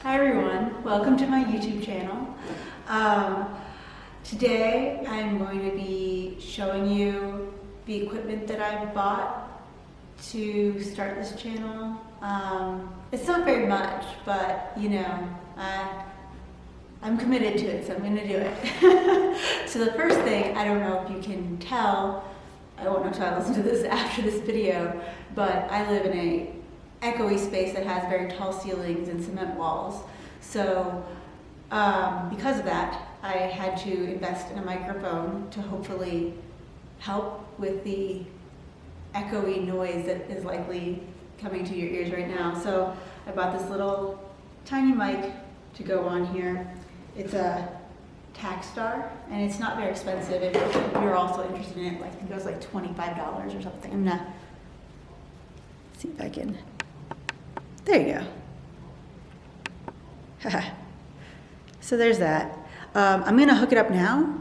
Hi everyone, welcome to my YouTube channel. Today I'm going to be showing you the equipment that I bought to start this channel. It's not very much, but you know, I'm committed to it, so I'm going to do it. So the first thing, I don't know if you can tell, I won't know until I listen to this after this video, but I live in a echoey space that has very tall ceilings and cement walls. So because of that, I had to invest in a microphone to hopefully help with the echoey noise that is likely coming to your ears right now. So I bought this little tiny mic to go on here. It's a Takstar, and it's not very expensive. If you're also interested in it, like, I think it was like $25 or something. I'm gonna see if I can. There you go. So there's that. I'm gonna hook it up now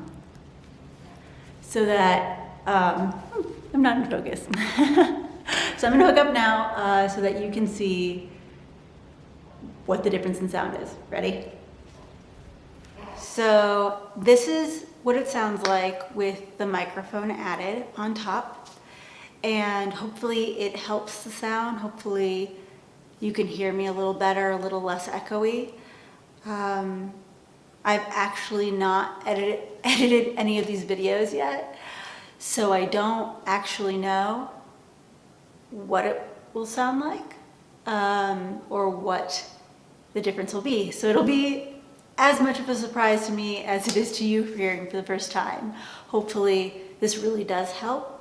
so that, I'm not in focus. So I'm gonna hook up now so that you can see what the difference in sound is. Ready? So this is what it sounds like with the microphone added on top, and hopefully it helps the sound. Hopefully you can hear me a little better, a little less echoey. I've actually not edited any of these videos yet, so I don't actually know what it will sound like or what the difference will be. So it'll be as much of a surprise to me as it is to you hearing for the first time. Hopefully this really does help.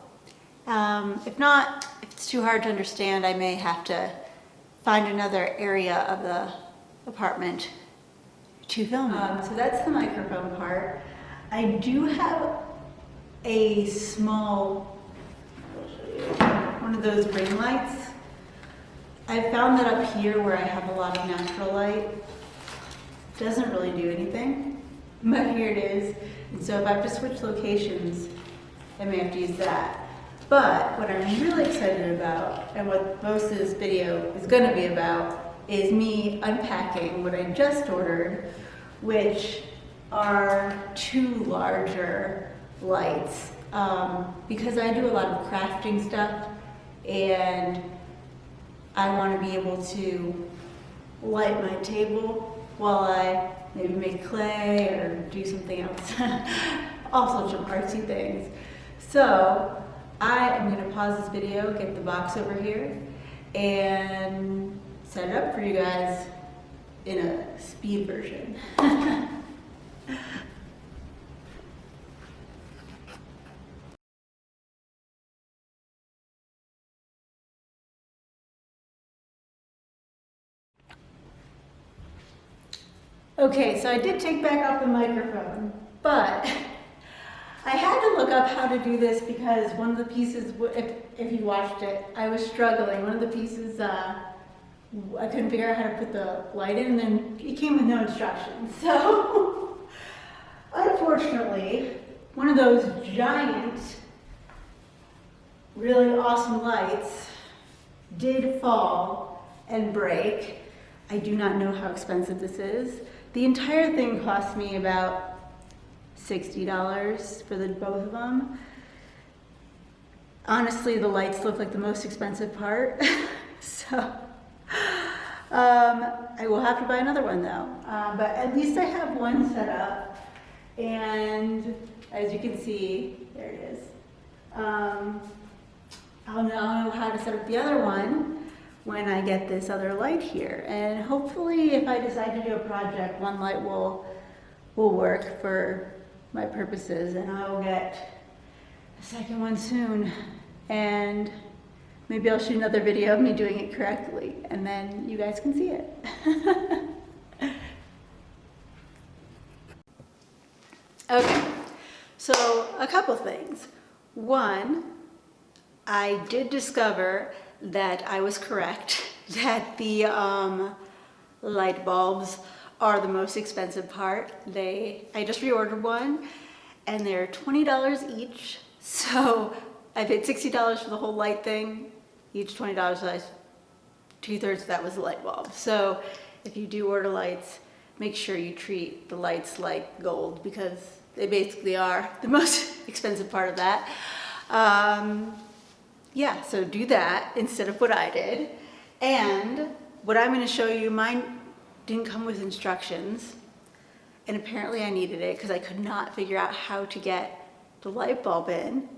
If not, if it's too hard to understand, I may have to find another area of the apartment to film in. So that's the microphone part. I do have a small, one of those ring lights. I found that up here where I have a lot of natural light, doesn't really do anything, but here it is. And so if I have to switch locations, I may have to use that. But what I'm really excited about, and what most of this video is going to be about, is me unpacking what I just ordered, which are two larger lights. Because I do a lot of crafting stuff, and I want to be able to light my table while I maybe make clay or do something else. All sorts of artsy things. So I am going to pause this video, get the box over here, and set it up for you guys in a speed version. Okay, so I did take back off the microphone, but I had to look up how to do this because one of the pieces, if you watched it, I was struggling. One of the pieces, I couldn't figure out how to put the light in, and then it came with no instructions. So, unfortunately, one of those giant, really awesome lights did fall and break. I do not know how expensive this is. The entire thing cost me about $60 for both of them. Honestly, the lights look like the most expensive part. So I will have to buy another one though. But at least I have one set up, and as you can see, there it is. I'll know how to set up the other one when I get this other light here. And hopefully if I decide to do a project, one light will work for my purposes, and I will get a second one soon. And maybe I'll shoot another video of me doing it correctly, and then you guys can see it. Okay, so a couple things. One, I did discover that I was correct, that the light bulbs are the most expensive part. I just reordered one, and they're $20 each. So I paid $60 for the whole light thing, each $20 size. 2/3 of that was the light bulb. So if you do order lights, make sure you treat the lights like gold, because they basically are the most expensive part of that. Yeah, so do that instead of what I did. And what I'm going to show you, mine didn't come with instructions, and apparently I needed it because I could not figure out how to get the light bulb in,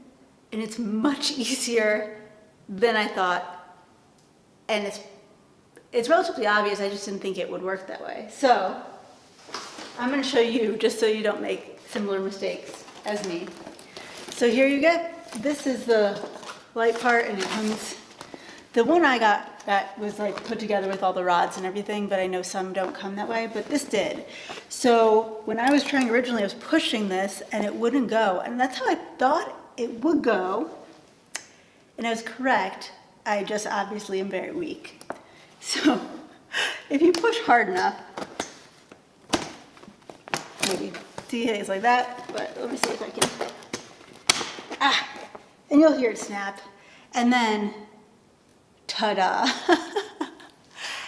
and it's much easier than I thought, and it's relatively obvious. I just didn't think it would work that way. So I'm going to show you just so you don't make similar mistakes as me. So here you go. This is the light part, and it comes, the one I got that was like put together with all the rods and everything, but I know some don't come that way, but this did. So when I was trying originally, I was pushing this and it wouldn't go, and that's how I thought it would go, and I was correct. I just obviously am very weak. So if you push hard enough, maybe see it's like that, but let me see if I can, and you'll hear it snap, and then ta-da.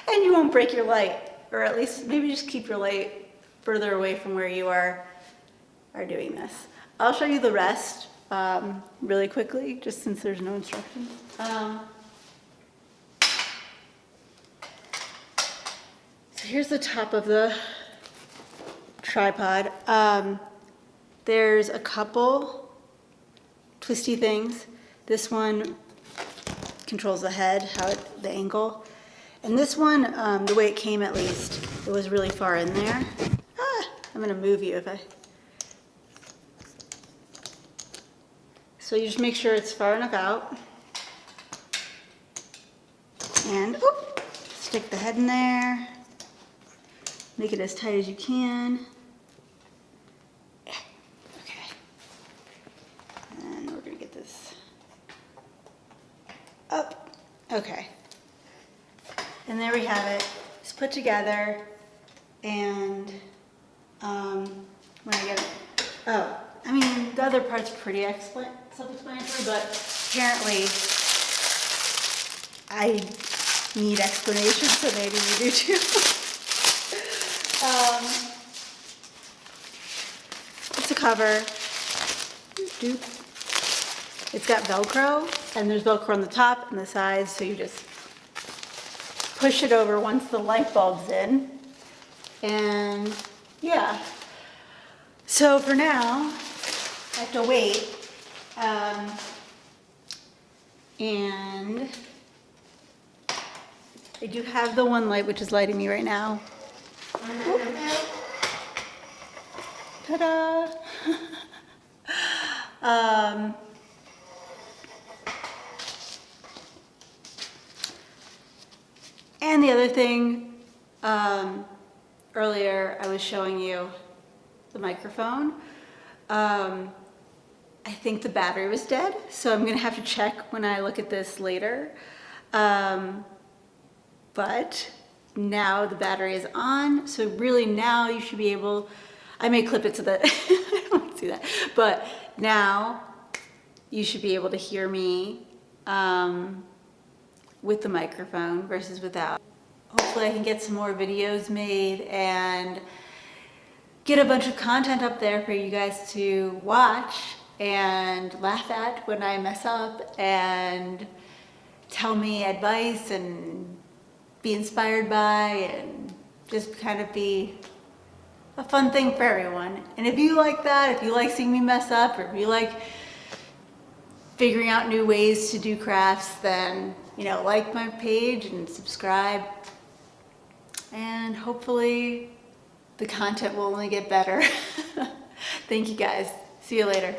And you won't break your light, or at least maybe just keep your light further away from where you are doing this. I'll show you the rest really quickly, just since there's no instructions. So here's the top of the tripod. There's a couple twisty things. This one controls the head, the angle. And this one, the way it came at least, it was really far in there. I'm gonna move you if I... So you just make sure it's far enough out. And stick the head in there. Make it as tight as you can. Okay. And we're gonna get this up. Okay. And there we have it. It's put together. And when I get it, I mean, the other part's pretty self-explanatory, but apparently I need explanation, so maybe you do too. It's a cover. It's got Velcro, and there's Velcro on the top and the sides, so you just push it over once the light bulb's in. And yeah. So for now, I have to wait. And I do have the one light which is lighting me right now. Ta-da! And the other thing, earlier I was showing you the microphone. I think the battery was dead, so I'm gonna have to check when I look at this later. But now the battery is on, so really now you should be able, I may clip it so that I don't want to see that, but now you should be able to hear me with the microphone versus without. Hopefully I can get some more videos made and get a bunch of content up there for you guys to watch and laugh at when I mess up and tell me advice and be inspired by, and just kind of be a fun thing for everyone. And if you like that, if you like seeing me mess up, or if you like figuring out new ways to do crafts, then, you know, like my page and subscribe. And hopefully the content will only get better. Thank you guys. See you later.